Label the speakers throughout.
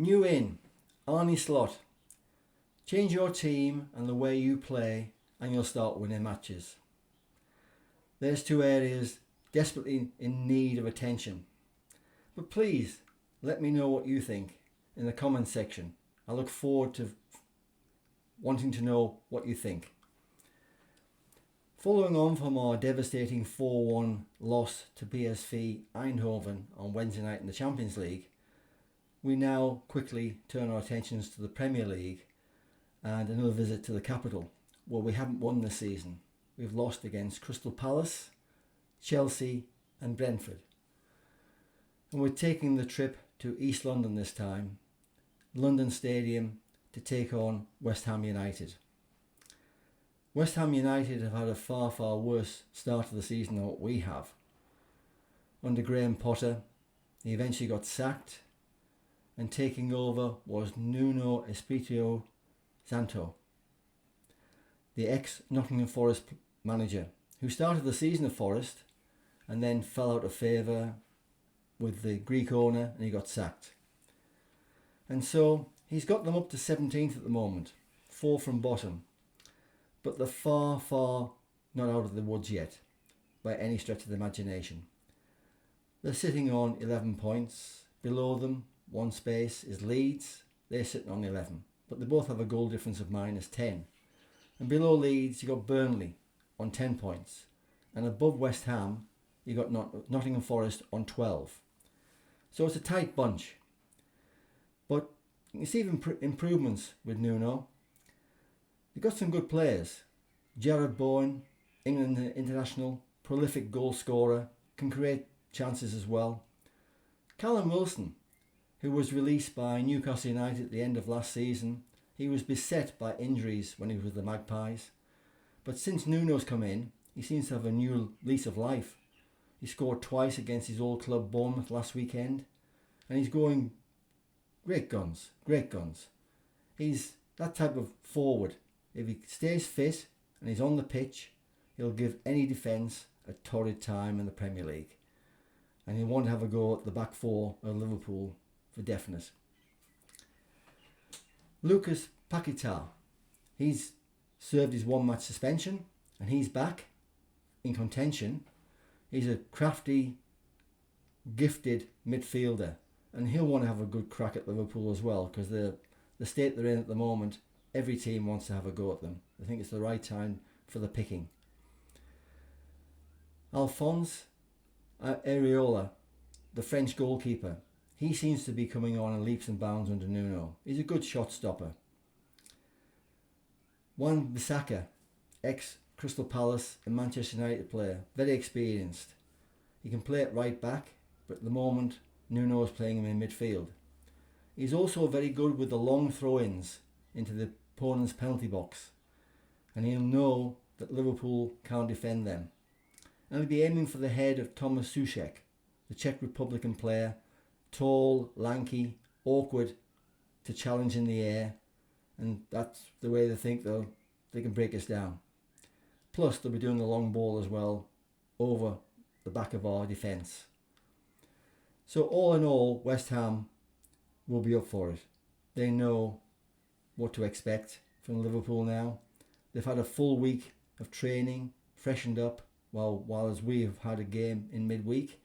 Speaker 1: New in, Arne Slot. Change your team and the way you play and you'll start winning matches. There's two areas desperately in need of attention. But please let me know what you think in the comments section. I look forward to wanting to know what you think. Following on from our devastating 4-1 loss to PSV Eindhoven on Wednesday night in the Champions League, we now quickly turn our attentions to the Premier League and another visit to the capital, where we haven't won this season. We've lost against Crystal Palace, Chelsea and Brentford. And we're taking the trip to East London this time, London Stadium, to take on West Ham United. West Ham United have had a far, far worse start to the season than what we have. Under Graham Potter, he eventually got sacked, and taking over was Nuno Espirito Santo, the ex-Nottingham Forest manager, who started the season at Forest and then fell out of favour with the Greek owner and he got sacked. And so he's got them up to 17th at the moment, 4 from bottom. But they're far, far not out of the woods yet, by any stretch of the imagination. They're sitting on 11 points. Below them, one space, is Leeds. They're sitting on 11. But they both have a goal difference of -10. And below Leeds, you've got Burnley on 10 points. And above West Ham, you've got Nottingham Forest on 12. So it's a tight bunch. But you can see improvements with Nuno. They've got some good players. Jarrod Bowen, England international, prolific goal scorer, can create chances as well. Callum Wilson, who was released by Newcastle United at the end of last season, he was beset by injuries when he was with the Magpies. But since Nuno's come in, he seems to have a new lease of life. He scored twice against his old club Bournemouth last weekend, and he's going great guns. He's that type of forward. If he stays fit and he's on the pitch, he'll give any defence a torrid time in the Premier League. And he won't have a go at the back four of Liverpool for definite. Lucas Paqueta, he's served his 1-match suspension and he's back in contention. He's a crafty, gifted midfielder and he'll want to have a good crack at Liverpool as well, because the state they're in at the moment, every team wants to have a go at them. I think it's the right time for the picking. Alphonse Areola, the French goalkeeper, he seems to be coming on in leaps and bounds under Nuno. He's a good shot stopper. Wan-Bissaka, ex-Crystal Palace and Manchester United player, very experienced. He can play at right back, but at the moment Nuno is playing him in midfield. He's also very good with the long throw-ins into the opponent's penalty box, and he'll know that Liverpool can't defend them. And he'll be aiming for the head of Thomas Souček, the Czech Republican player, tall, lanky, awkward to challenge in the air, and that's the way they think they can break us down. Plus they'll be doing the long ball as well over the back of our defence. So all in all, West Ham will be up for it. They know what to expect from Liverpool now. They've had a full week of training, freshened up, while as we have had a game in midweek,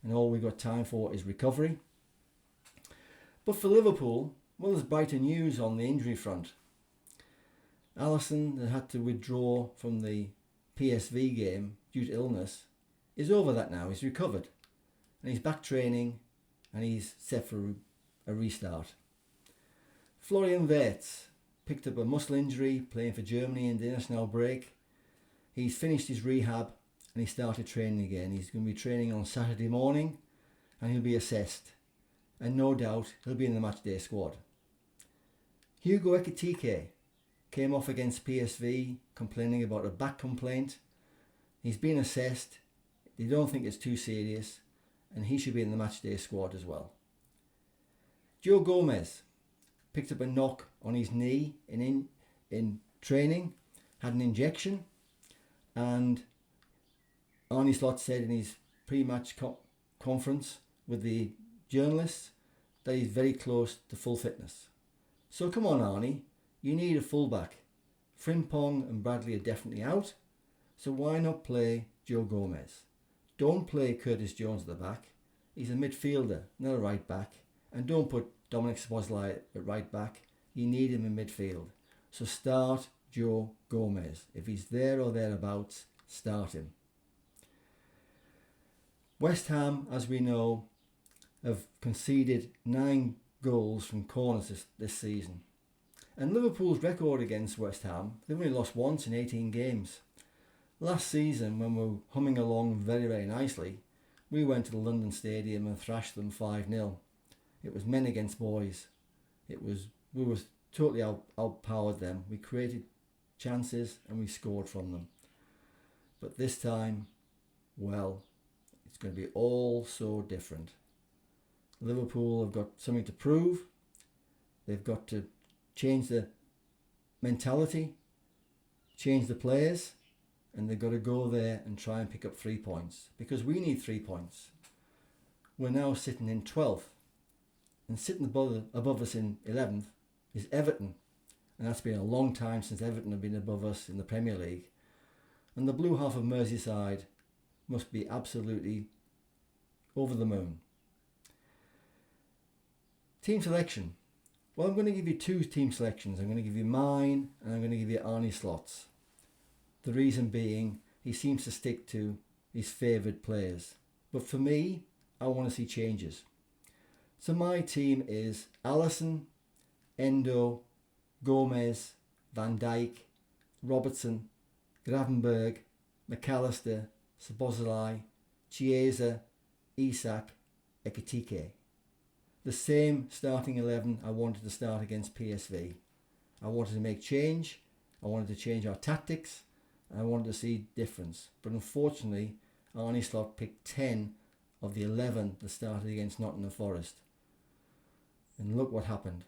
Speaker 1: and all we've got time for is recovery. But for Liverpool, well, there's brighter news on the injury front. Alisson, that had to withdraw from the PSV game due to illness, is over that now. He's recovered and he's back training and he's set for a restart. Florian Wirtz picked up a muscle injury playing for Germany in the international break. He's finished his rehab and he started training again. He's going to be training on Saturday morning and he'll be assessed. And no doubt he'll be in the matchday squad. Hugo Ekitiké came off against PSV complaining about a back complaint. He's been assessed. They don't think it's too serious and he should be in the matchday squad as well. Joe Gomez picked up a knock on his knee in training, had an injection, and Arne Slot said in his pre-match conference with the journalists that he's very close to full fitness. So come on, Arnie, you need a fullback. Frimpong and Bradley are definitely out, so why not play Joe Gomez? Don't play Curtis Jones at the back. He's a midfielder, not a right back. And don't put Dominic Szoboszlai at right back. You need him in midfield. So start Joe Gomez. If he's there or thereabouts, start him. West Ham, as we know, have conceded 9 goals from corners this season. And Liverpool's record against West Ham, they've only lost once in 18 games. Last season, when we were humming along very, very nicely, we went to the London Stadium and thrashed them 5-0. It was men against boys. We were totally outpowered them. We created chances and we scored from them. But this time, well, it's going to be all so different. Liverpool have got something to prove. They've got to change the mentality, change the players, and they've got to go there and try and pick up 3 points, because we need 3 points. We're now sitting in 12th, and sitting above us in 11th is Everton, and that's been a long time since Everton have been above us in the Premier League. And the blue half of Merseyside must be absolutely over the moon. Team selection. Well, I'm going to give you 2 team selections. I'm going to give you mine and I'm going to give you Arne Slot's. The reason being, he seems to stick to his favoured players. But for me, I want to see changes. So my team is Alisson, Endo, Gomez, Van Dijk, Robertson, Gravenberch, McAllister, Szoboszlai, Chiesa, Isak, Ekitiké. The same starting 11 I wanted to start against PSV. I wanted to make change. I wanted to change our tactics. And I wanted to see difference. But unfortunately, Arne Slot picked 10 of the 11 that started against Nottingham Forest. And look what happened.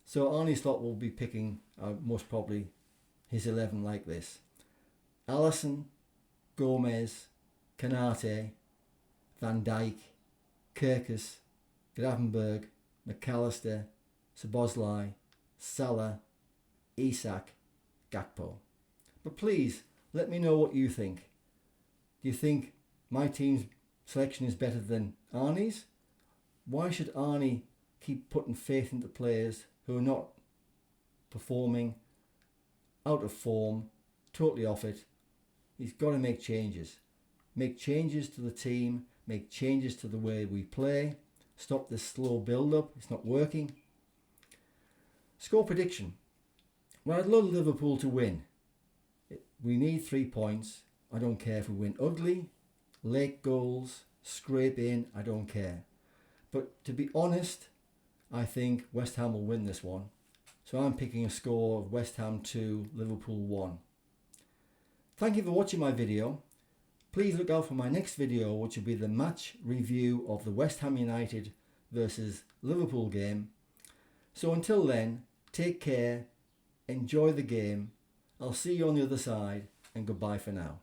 Speaker 1: So Arne Slot will be picking most probably his 11 like this. Alisson, Gomez, Kanate, Van Dijk, Kerkers, Gravenberch, McAllister, Szoboszlai, Salah, Isak, Gakpo. But please, let me know what you think. Do you think my team's selection is better than Arnie's? Why should Arne keep putting faith into players who are not performing, out of form, totally off it? He's got to make changes. Make changes to the team, make changes to the way we play. Stop this slow build-up. It's not working. Score prediction. Well, I'd love Liverpool to win. We need 3 points. I don't care if we win ugly, late goals, scrape in, I don't care. But to be honest, I think West Ham will win this one. So I'm picking a score of West Ham 2, Liverpool 1. Thank you for watching my video. Please look out for my next video, which will be the match review of the West Ham United versus Liverpool game. So until then, take care, enjoy the game. I'll see you on the other side, and goodbye for now.